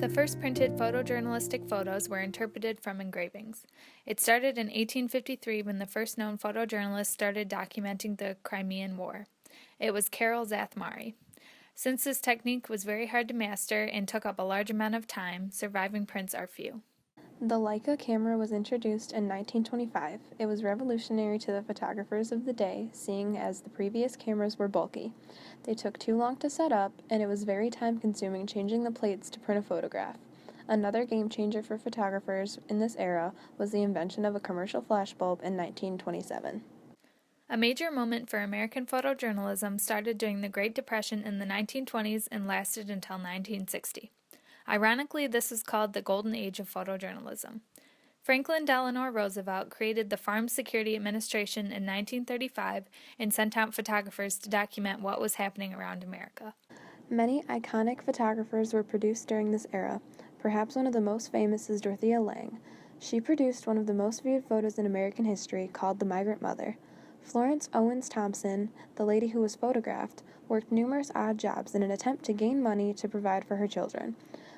The first printed photojournalistic photos were interpreted from engravings. It started in 1853 when the first known photojournalist started documenting the Crimean War. It was Karol Zathmari. Since this technique was very hard to master and took up a large amount of time, surviving prints are few. The Leica camera was introduced in 1925. It was revolutionary to the photographers of the day, seeing as the previous cameras were bulky. They took too long to set up, and it was very time-consuming changing the plates to print a photograph. Another game changer for photographers in this era was the invention of a commercial flashbulb in 1927. A major moment for American photojournalism started during the Great Depression in the 1920s and lasted until 1960. Ironically, this is called the Golden Age of photojournalism. Franklin Delano Roosevelt created the Farm Security Administration in 1935 and sent out photographers to document what was happening around America. Many iconic photographers were produced during this era. Perhaps one of the most famous is Dorothea Lange. She produced one of the most viewed photos in American history called The Migrant Mother. Florence Owens Thompson, the lady who was photographed, worked numerous odd jobs in an attempt to gain money to provide for her children.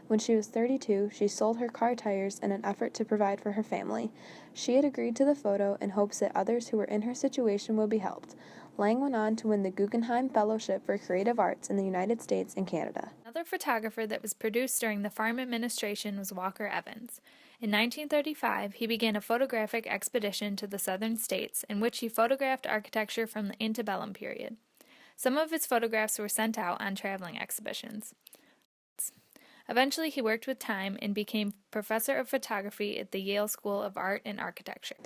When she was 32, she sold her car tires in an effort to provide for her family. She had agreed to the photo in hopes that others who were in her situation would be helped. Lange went on to win the Guggenheim Fellowship for Creative Arts in the United States and Canada. Another photographer that was produced during the Farm Administration was Walker Evans. In 1935, he began a photographic expedition to the southern states in which he photographed architecture from the antebellum period. Some of his photographs were sent out on traveling exhibitions. Eventually, he worked with time and became professor of photography at the Yale School of Art and Architecture.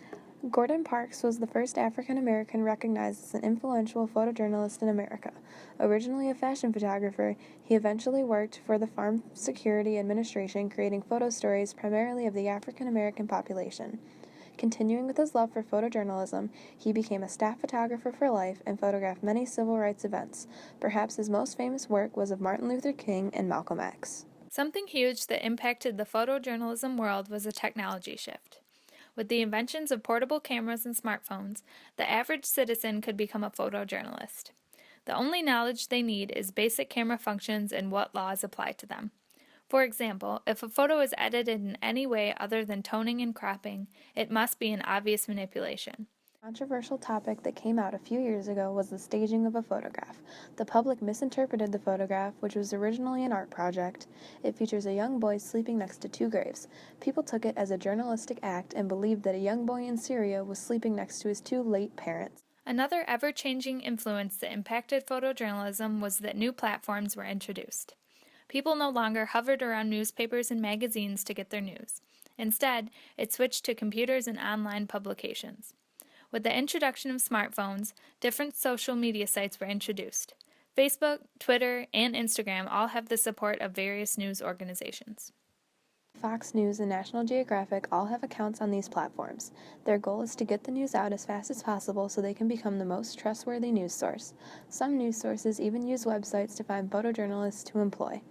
Gordon Parks was the first African American recognized as an influential photojournalist in America. Originally a fashion photographer, he eventually worked for the Farm Security Administration, creating photo stories primarily of the African American population. Continuing with his love for photojournalism, he became a staff photographer for life and photographed many civil rights events. Perhaps his most famous work was of Martin Luther King and Malcolm X. Something huge that impacted the photojournalism world was a technology shift. With the inventions of portable cameras and smartphones, the average citizen could become a photojournalist. The only knowledge they need is basic camera functions and what laws apply to them. For example, if a photo is edited in any way other than toning and cropping, it must be an obvious manipulation. A controversial topic that came out a few years ago was the staging of a photograph. The public misinterpreted the photograph, which was originally an art project. It features a young boy sleeping next to two graves. People took it as a journalistic act and believed that a young boy in Syria was sleeping next to his two late parents. Another ever-changing influence that impacted photojournalism was that new platforms were introduced. People no longer hovered around newspapers and magazines to get their news. Instead, it switched to computers and online publications. With the introduction of smartphones, different social media sites were introduced. Facebook, Twitter, and Instagram all have the support of various news organizations. Fox News and National Geographic all have accounts on these platforms. Their goal is to get the news out as fast as possible so they can become the most trustworthy news source. Some news sources even use websites to find photojournalists to employ.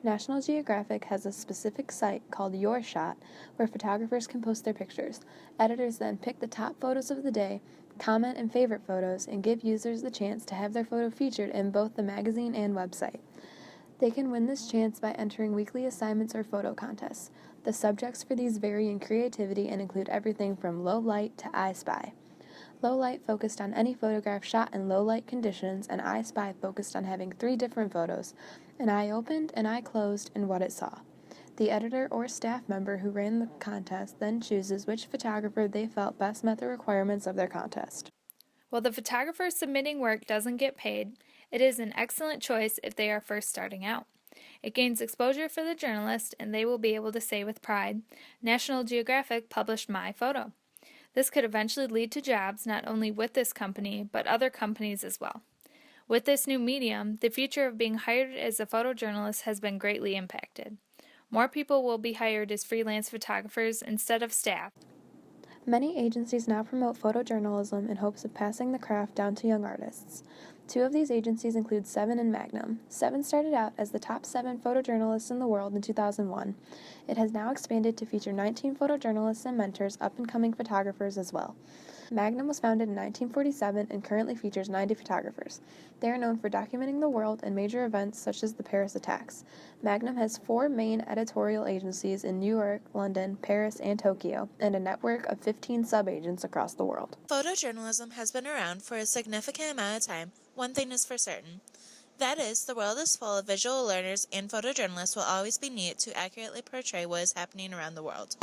National Geographic has a specific site called Your Shot where photographers can post their pictures. Editors then pick the top photos of the day, comment and favorite photos, and give users the chance to have their photo featured in both the magazine and website. They can win this chance by entering weekly assignments or photo contests. The subjects for these vary in creativity and include everything from low light to I Spy. Low light focused on any photograph shot in low light conditions, and I Spy focused on having 3 different photos, an eye opened, an eye closed, and what it saw. The editor or staff member who ran the contest then chooses which photographer they felt best met the requirements of their contest. While the photographer submitting work doesn't get paid, it is an excellent choice if they are first starting out. It gains exposure for the journalist, and they will be able to say with pride, National Geographic published my photo. This could eventually lead to jobs not only with this company, but other companies as well. With this new medium, the future of being hired as a photojournalist has been greatly impacted. More people will be hired as freelance photographers instead of staff. Many agencies now promote photojournalism in hopes of passing the craft down to young artists. 2 of these agencies include Seven and Magnum. Seven started out as the top 7 photojournalists in the world in 2001. It has now expanded to feature 19 photojournalists and mentors, up-and-coming photographers as well. Magnum was founded in 1947 and currently features 90 photographers. They are known for documenting the world and major events such as the Paris attacks. Magnum has 4 main editorial agencies in New York, London, Paris, and Tokyo, and a network of 15 sub-agents across the world. Photojournalism has been around for a significant amount of time. One thing is for certain. That is, the world is full of visual learners, and photojournalists will always be needed to accurately portray what is happening around the world.